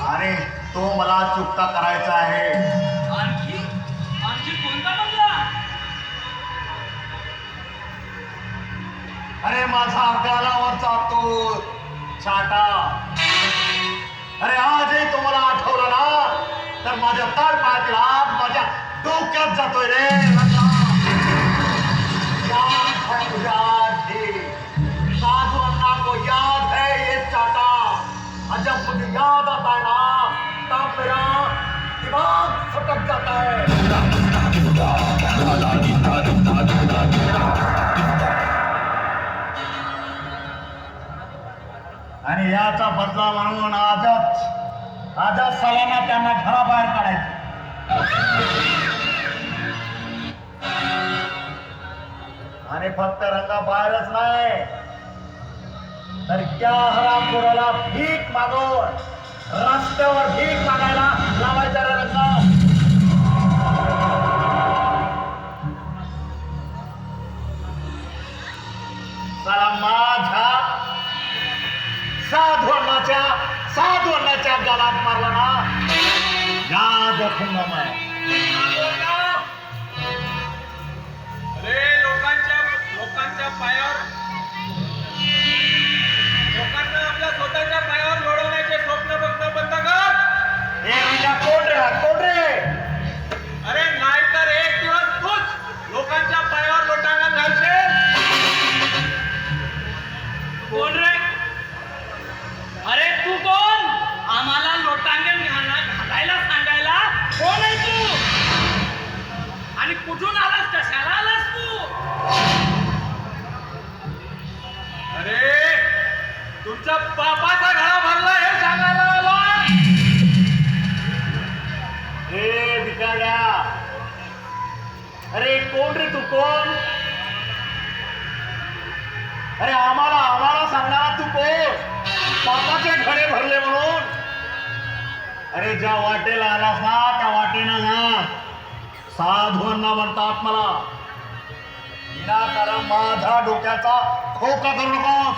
आणि तो मला चुकता करायचा आहे. आणखी आणखी कोणता बंगला? अरे माझा गालावरचा तो छाटा. अरे आजही तो मला आठवला ना तर माझ्या तळपायातील हात माझ्या डोक्यात जातोय रे. साधु अन्ना को याद है ये चाटा. जब मुझे याद आता है ना तब मेरा दिमाग फटक जाता है. आणि याचा बदला म्हणून आजच सालाना त्यांना घराबाहेर काढायचं. आणि फक्त रंगाबाहेरच नाही तर त्या हरामखोराला भीक मागून रस्त्यावर भीक मागायला लावायचा रे रंगा. चला माझ्या साधू अन्नाच्या गालात मारला ना याद रखूंगा मैं. अरे लोकांच्या पायावर लोकांना आपल्या स्वतःच्या पायावर लोळवण्याचे स्वप्न बघणं बंद कर. हे रंगा कोण रे? अरे नाहीतर एक दिवस तूच लोकांच्या पायावर लोटांगण घालशील. कोण रे? अरे तू कोण? आम्हाला लोटांगण घालायला सांगायला कोण आहे तू? आणि कुठून आलास? कशाला आलास तू? अरे तुमच्या बापाचा घरा भरला हे सांगायला आलो. हे भिकाऱ्या, अरे कोण रे तू कोण? अरे आम्हाला सांगणार तू कोण? बापाचे घरे भरले म्हणून? अरे ज्या वाटेला आलास ना त्या वाटेनं ना. साधूंना म्हणतात मला. विनाकारण माझा डोक्याचा खोका करू नकोस.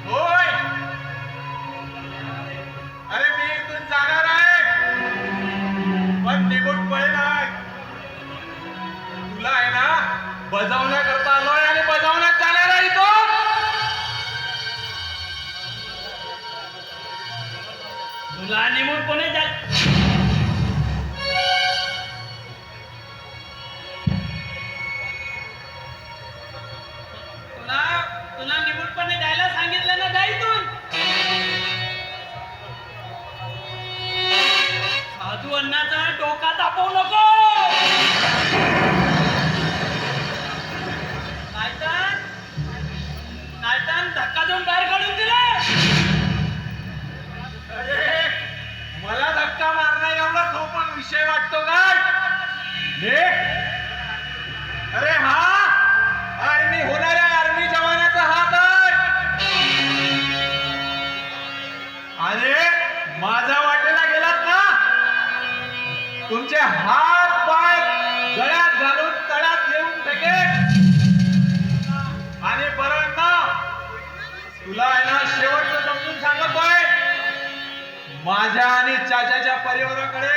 होय, अरे मी इथून जाणार आहे पण निघून पळे नाही. तुला आहे ना बजावण्याकरता आलोय आणि बजावण्यात जाणार आहे तो. तुला निघून कोणी तुला निमूटपणे द्यायला सांगितलं ना गाईतून. साधू अण्णाचा डोका तापवू नको. नाहीतर धक्का देऊन बाहेर काढून दिले. अरे मला धक्का मारणं एवढा सोपा विषय वाटतो काय? अरे हा आर्मी होणाऱ्या आर्मी जवानाचा हात आहे. अरे माझ्या वाटेला गेलात ना तुमचे हात पाय गळ्यात घालून तळ्यात नेऊन फेकेल. आणि बरं ना तुला आहे ना शेवटचं समजून सांगतोय. माझ्या आणि चाचाच्या परिवाराकडे